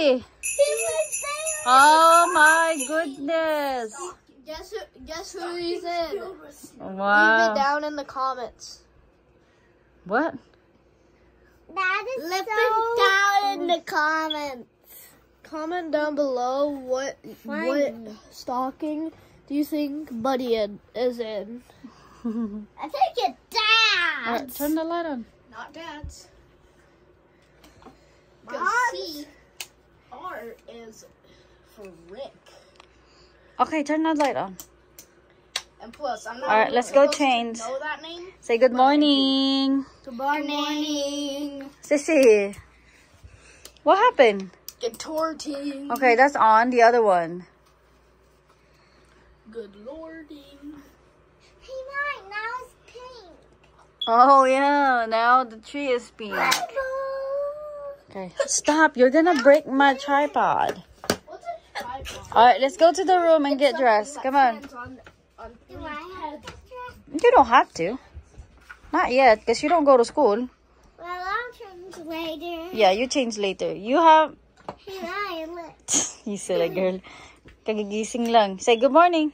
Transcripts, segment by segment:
Really? Oh my goodness. Guess who he's in? Wow. Leave it down in the comments. What? That is Leave so it down in the comments. Comment down below what stocking do you think Buddy is in? I think it's Alright, Dad's. turn the light on. Not Dad's. Mom's. R is for Rick. Okay, turn that light on. And plus, I'm not. Alright, let's go supposed to change. Know that name? Say good morning. Good morning. Sissy. What happened? Guitar team. Okay, that's on. The other one. Good lordy. Hey, Mom, now it's pink. Oh yeah, now the tree is pink. Okay, stop. You're gonna break my tripod. What's a tripod? Alright, let's go to the room and get dressed. Come on. On Do I have to dress? You don't have to. Not yet, because you don't go to school. Well, I'll change later. Yeah, you change later. You have... Hey, Ryan, look. You silly girl. Kagigising lang. Say good morning.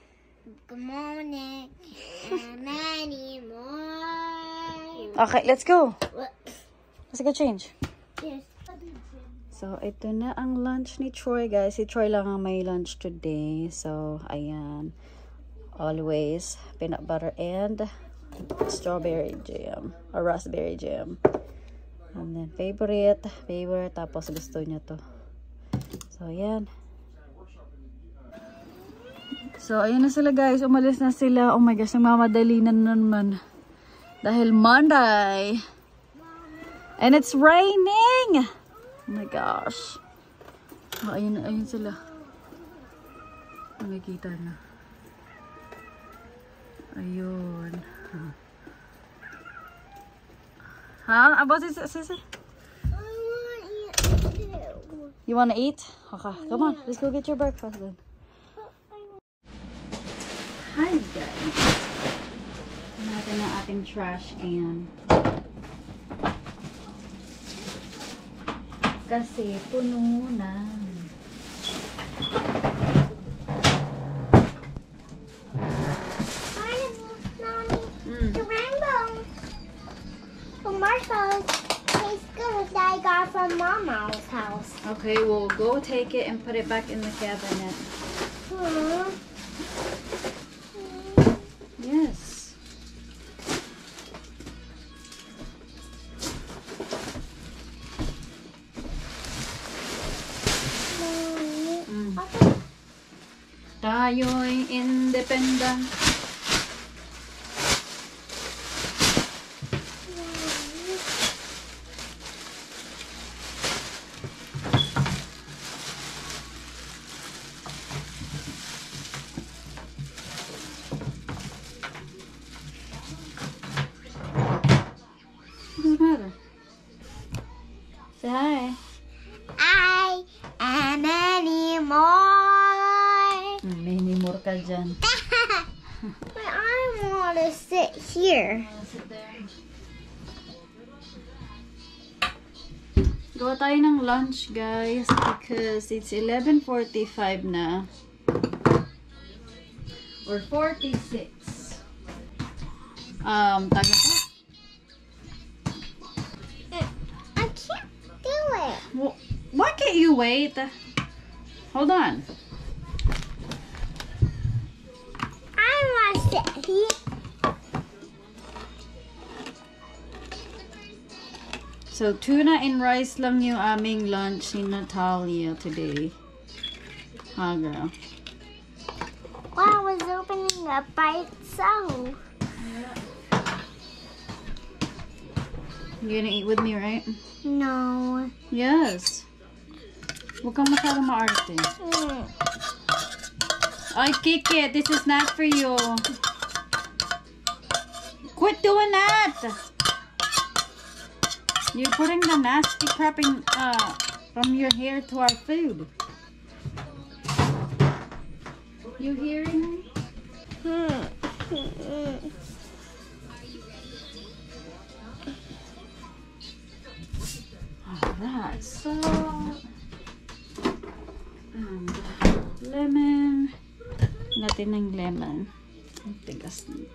Good morning. And anymore. Okay, let's go. What? Let's go change. Yes. So, ito na ang lunch ni Troy, guys. Si Troy lang ang may lunch today. So, ayan. Always peanut butter and strawberry jam. Or raspberry jam. And then, favorite. Tapos, gusto niya to. So, ayan. So, ayan na sila, guys. Umalis na sila. Oh my gosh, nagmamadali na naman. Dahil Monday. And it's raining! Oh my gosh. Oh, ayun sila. Nakikita na. Ayun. Ha? About this, sister? I want you to. You wanna eat? Okay, come on. Let's go get your breakfast then. Hi, guys. Natin ang ating trash can. Kasi puno na. The rainbow commercials tastes good that I got from Mama's house. Okay, we'll go take it and put it back in the cabinet. Aww. Yes. Tayo'y independent. What's the matter? Say hi. I am anymore. May more ka dyan. But I want to sit here. Sit there. Gawa tayo ng lunch, guys, because it's 11:45 na. Or 46. Taga ko? I can't do it. Well, why can't you wait? Hold on. I want to sit here. So, tuna and rice lang yung aming lunch ni Natalia today. Ha, girl? Well, I was opening up by itself. You're gonna eat with me, right? No. Yes. Huwag kang masyadong maarte. Ay, kick it. This is not for you. Quit doing that. You're putting the nasty crap in, from your hair to our food. You hearing me? Alright, so natin ng lemon. Ang tigas nito.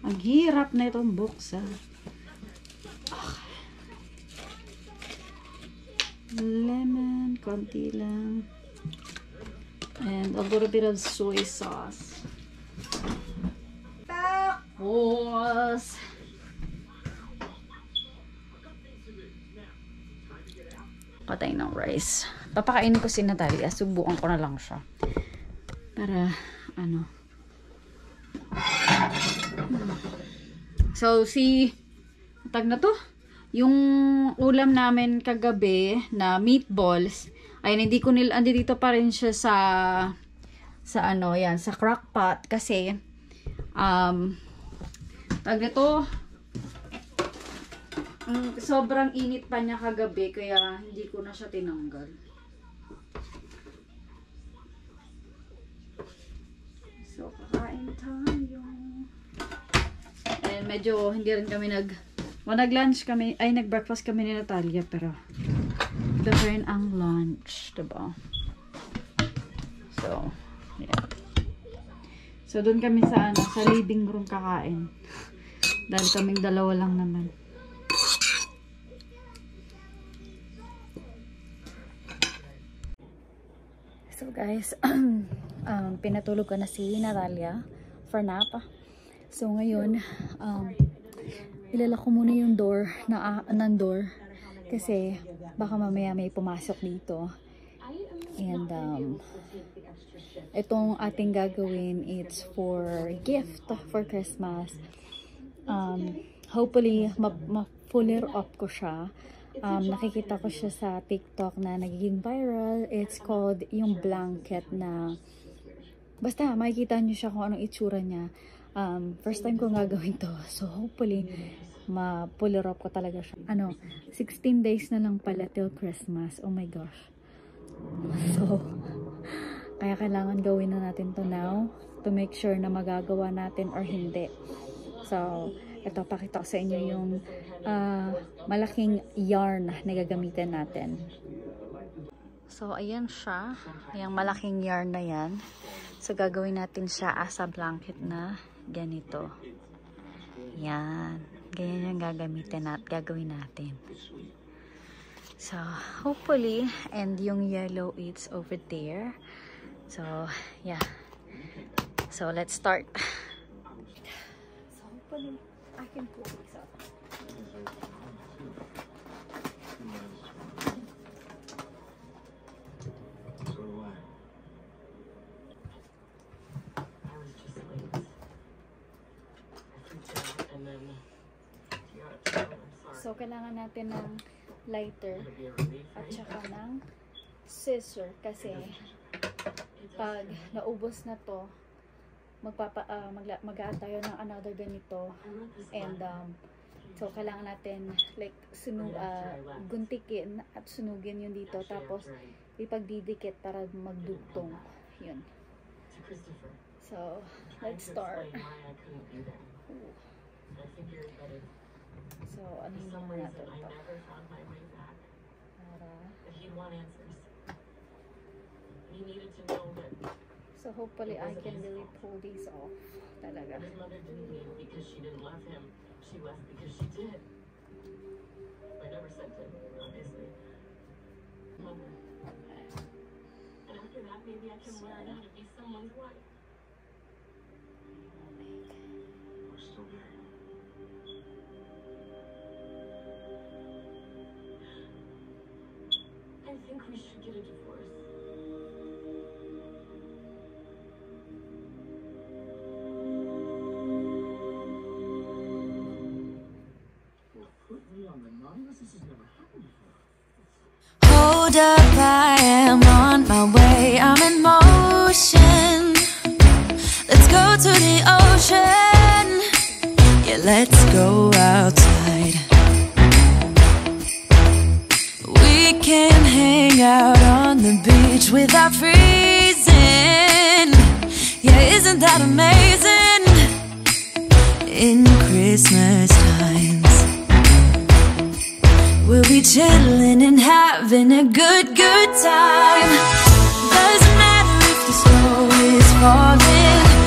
Ang hirap na itong buksan. Okay. Lemon, konti lang. And a little bit of soy sauce. Tapos patay ng rice. Papakainin ko si Natalia. Subukan ko na lang siya. Para, ano. So, tag na to. Yung ulam namin kagabi na meatballs, ayun, hindi ko andito pa rin siya sa ano, yan, sa crock pot. Kasi, tag na to, sobrang init pa niya kagabi, kaya hindi ko na siya tinanggal. So, kakain tayo. And medyo hindi rin kami nag-lunch kami, ay nag-breakfast kami ni Natalia, pero ito rin ang lunch, diba? So, yeah. So, dun kami sa living room kakain. Dahil kaming dalawa lang naman. So guys, pinatulog ko na si Natalia for nap. So ngayon, ilalak ko muna yung door ng door kasi baka mamaya may pumasok dito. And itong ating gagawin, it's for gift for Christmas. Hopefully ma-fuller up ko siya. Nakikita ko siya sa TikTok na nagiging viral. It's called yung blanket na basta makikita nyo siya kung anong itsura niya. First time ko gagawin to, so hopefully ma-puller up ko talaga siya. 16 days na lang pala till Christmas. Oh my gosh. So kaya kailangan gawin na natin to now to make sure na magagawa natin or hindi. So ito, pakita ko sa inyo yung malaking yarn na gagamitin natin. So, ayan siya. Yung malaking yarn na yan. So, gagawin natin siya as a blanket na ganito. Yan. Ganyan yung gagawin natin. So, hopefully, and yung yellow, it's over there. So, yeah. So, let's start. So, hopefully, I can pull this up. So, kailangan natin ng lighter at saka ng scissor kasi pag naubos na to, mag-add tayo ng another ganito, and so kailangan natin like guntikin at sunugin yun dito, tapos ipagdidikit para magdugtong yun. So let's start. So ano yung muna natin ito para so hopefully I can really pull these off talaga. His mother didn't leave because she didn't love him. She left because she did. I never sent him, obviously. Mother. And after that, maybe I can learn how to be someone's wife. We're still married. I think we should get a divorce. Hold up, I am on my way, I'm in motion. Let's go to the ocean. Yeah, let's go outside. We can hang out on the beach without freezing. Yeah, isn't that amazing? In Christmas times we'll be chilling and having a good time. Doesn't matter if the snow is falling.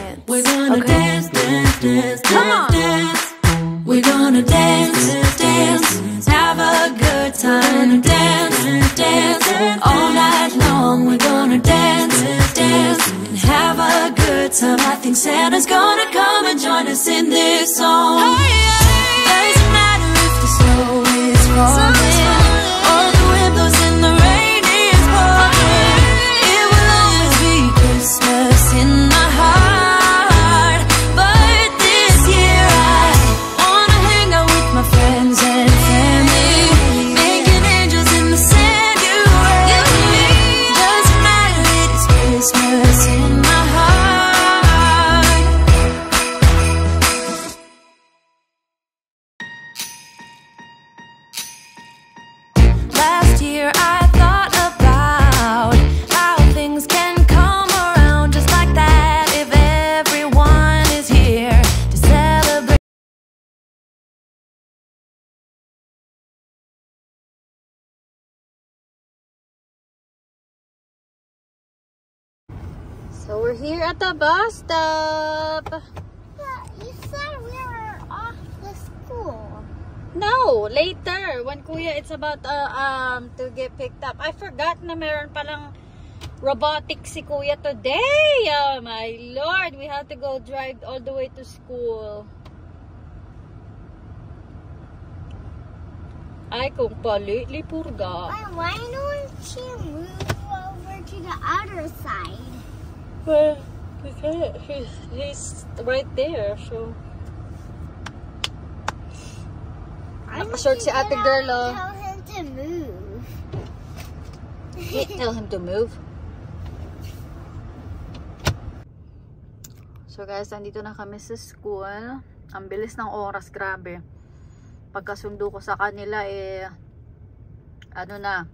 dance. We're gonna dance, dance, dance, dance, dance. We're gonna dance, dance, have a good time. Dance, dance, all night long. We're gonna dance, dance, and have a good time. I think Santa's gonna come and join us in this song. Doesn't matter if the snow is falling or the wind blows and the rain is pouring. It will always be Christmas in my heart. But this year I wanna hang out with my friends and family, making angels in the sand. You and me. Doesn't matter, it is Christmas in my heart. Last year I thought about how things can come around just like that if everyone is here to celebrate. So we're here at the bus stop. You said we were off the school. No, later. When Kuya, it's about to get picked up. I forgot na meron palang robotics si Kuya today. Oh my Lord, we have to go drive all the way to school. Ay, kung pali, purga. Why don't you move over to the other side? Well, he's right there, so. Nakashort si ate girl, oh. Tell him to move. Tell him to move. So guys, nandito na kami sa school. Ang bilis ng oras, grabe. Pagkasundo ko sa kanila, ano na,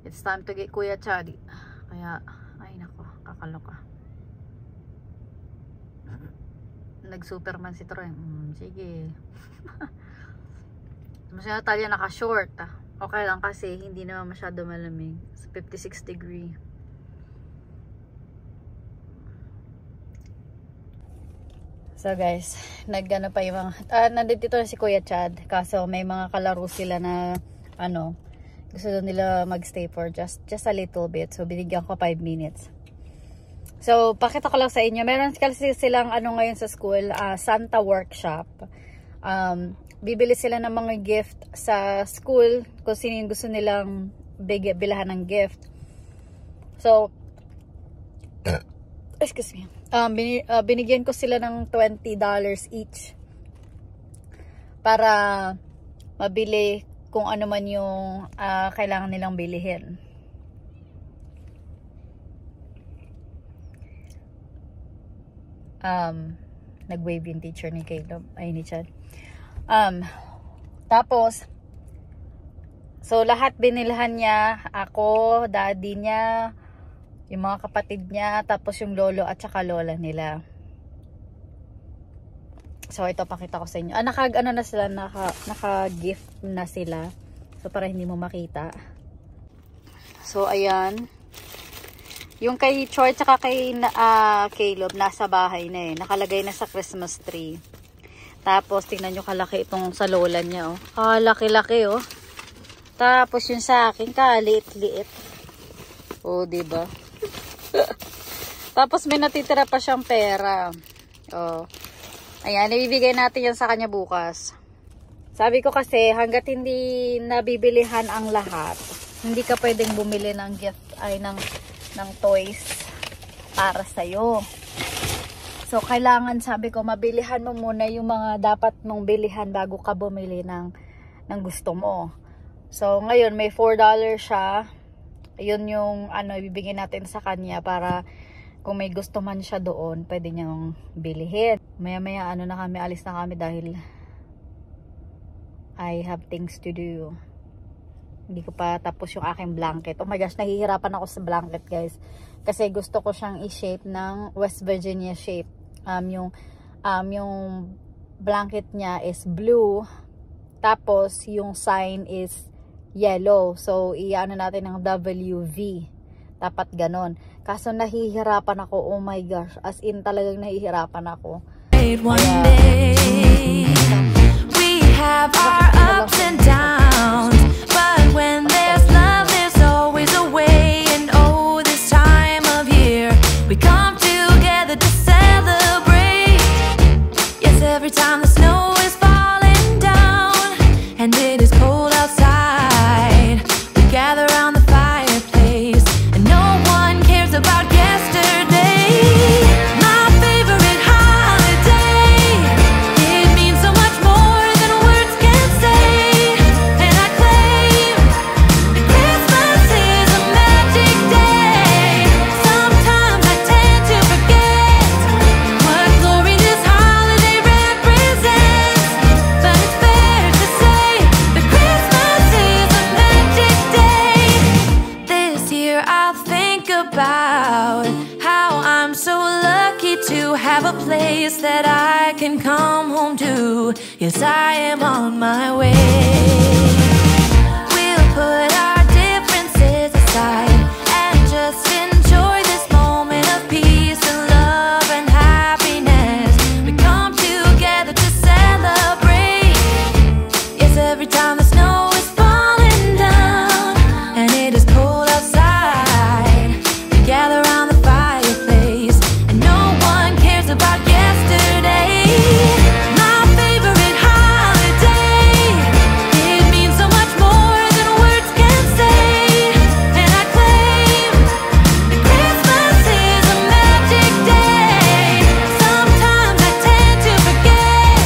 it's time to get Kuya Chadi. Kaya, ay nako, kakaloka. Nag-Superman si Troy. Sige. Masyado tayo naka-short. Okay lang kasi hindi naman masyado malamig. It's 56 degree. So guys, nagano pa yung mga nandito si Kuya Chad. Kaso may mga kalaro sila na ano, gusto nila magstay for just a little bit. So binigyan ko 5 minutes. So pakita ko lang sa inyo. Meron kasi silang ano ngayon sa school, Santa workshop. Bibili sila ng mga gift sa school kung sino yung gusto nilang bilahan ng gift. So, excuse me. Binigyan ko sila ng $20 each para mabili kung ano man yung kailangan nilang bilihin. Nag-wave yung teacher ni Caleb, ay ni Chad. Tapos so lahat binilhan niya, ako, daddy niya, yung mga kapatid niya, tapos yung lolo at saka lola nila. So ito pakita ko sa inyo. Ano na sila, naka-gift na sila. So para hindi mo makita. So ayan. Yung kay Troy at saka kay Caleb nasa bahay na nakalagay na sa Christmas tree. Tapos, tingnan nyo kalaki itong sa lola niya, oh. Kalaki-laki, oh. Tapos, yung sa akin, kaliit-liit. Oh, diba? Tapos, may natitira pa siyang pera. Oh. Ayan, ibibigay natin yan sa kanya bukas. Sabi ko kasi, hanggat hindi nabibilihan ang lahat, hindi ka pwedeng bumili ng gift, ng toys para sa'yo. So, kailangan, sabi ko, mabilihan mo muna yung mga dapat mong bilihan bago ka bumili ng gusto mo. So, ngayon, may $4 siya. Yun yung, ibibigay natin sa kanya para kung may gusto man siya doon, pwede niyang bilihin. Maya-maya, alis na kami dahil I have things to do. Hindi ko pa tapos yung aking blanket. Oh my gosh, nahihirapan ako sa blanket, guys. Kasi gusto ko siyang i-shape ng West Virginia shape. Yung blanket niya is blue, tapos yung sign is yellow. So, i-ano natin ng WV. Dapat ganon. Kaso nahihirapan ako. Oh my gosh. As in talagang nahihirapan ako. One day we have our ups and downs, but when there's love there's always a way. And oh, this time of year we come together to celebrate. Yes, every time the snow is falling down and it is cold outside, we gather around the fireplace and no one cares about yesterday. My favorite holiday, it means so much more than words can say. And I claim that Christmas is a magic day. Sometimes I tend to forget what glory this holiday represents, but it's fair to say that Christmas is a magic day. This year I'll think about how I'm so lucky to have a place that I can come home to. Yes, I am on my way. We'll put our differences aside and just enjoy this moment of peace and love and happiness. We come together to celebrate. Yes, every time the snow is falling down and it is cold outside, we gather around the fireplace and no one cares about yesterday. My favorite holiday, it means so much more than words can say. And I claim that Christmas is a magic day. Sometimes I tend to forget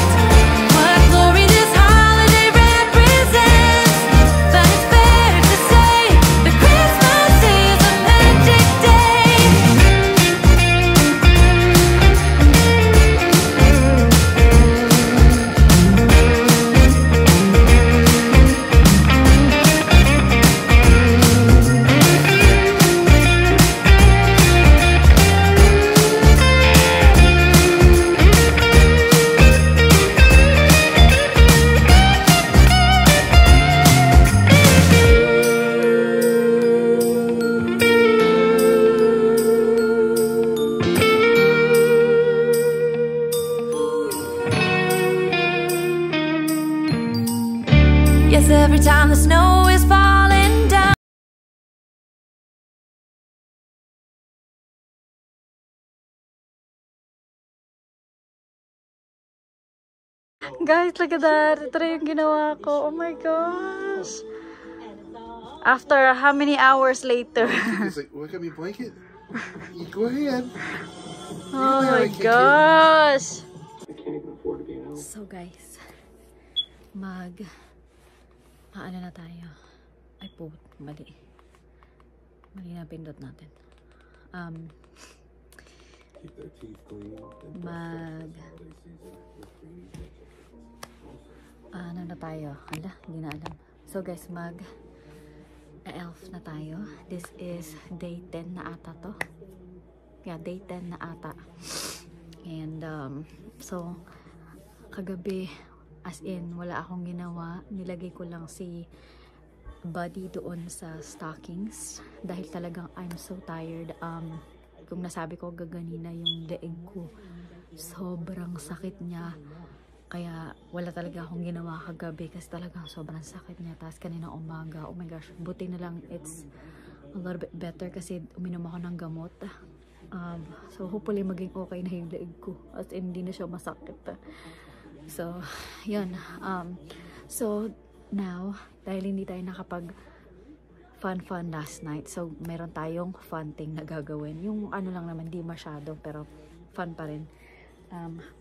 what glory this holiday represents, but it's fair to say that Christmas is a magic day. Yes, every time the snow is falling down. Guys, look at that. Ito na yung ginawa ko. Oh my gosh. After how many hours later? It's like, look at me blanket. You go ahead. Oh my gosh. So guys, ano na tayo? Ay po, mali. Mali na pindot natin. Ano na tayo? Hala, hindi na alam. So guys, elf na tayo. This is day 10 na ata to. Yeah, day 10 na ata. And so kagabi, as in wala akong ginawa, nilagay ko lang si Buddy doon sa stockings dahil talagang I'm so tired. Kung nasabi ko gaganina yung leeg ko, sobrang sakit niya, kaya wala talaga akong ginawa kagabi kasi talagang sobrang sakit niya. Tapos kanina umaga, oh my gosh, buti na lang it's a little bit better kasi uminom ako ng gamot. So hopefully maging okay na yung leeg ko at hindi na siya masakit. So yun, so now dahil hindi tayo nakapag fun last night, so meron tayong fun thing na gagawin. Yung ano lang naman, di masyado pero fun pa rin.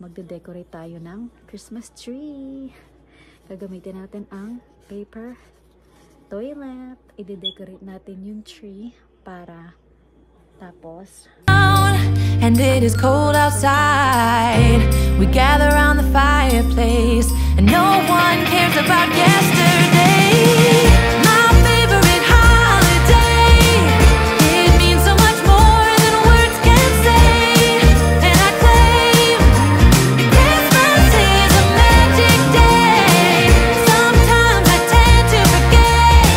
Magde-decorate tayo ng Christmas tree. Gagamitin natin ang paper toilet. I-decorate natin yung tree para tapos. And it is cold outside. We gather around the fireplace and no one cares about yesterday. My favorite holiday, it means so much more than words can say. And I claim that Christmas is a magic day. Sometimes I tend to forget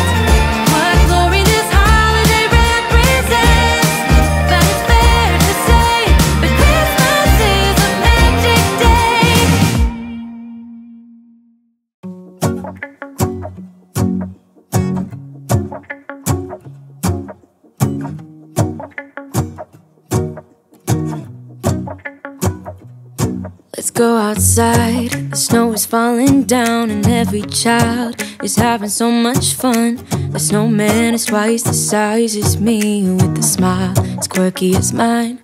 what glory this holiday represents, but Let's go outside, the snow is falling down and every child is having so much fun. The snowman is twice the size as me, with a smile as quirky as mine.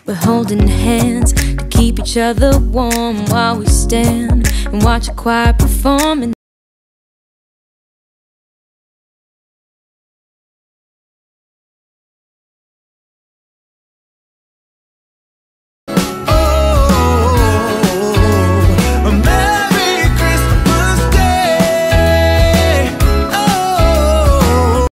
We're holding hands to keep each other warm while we stand and watch a choir perform.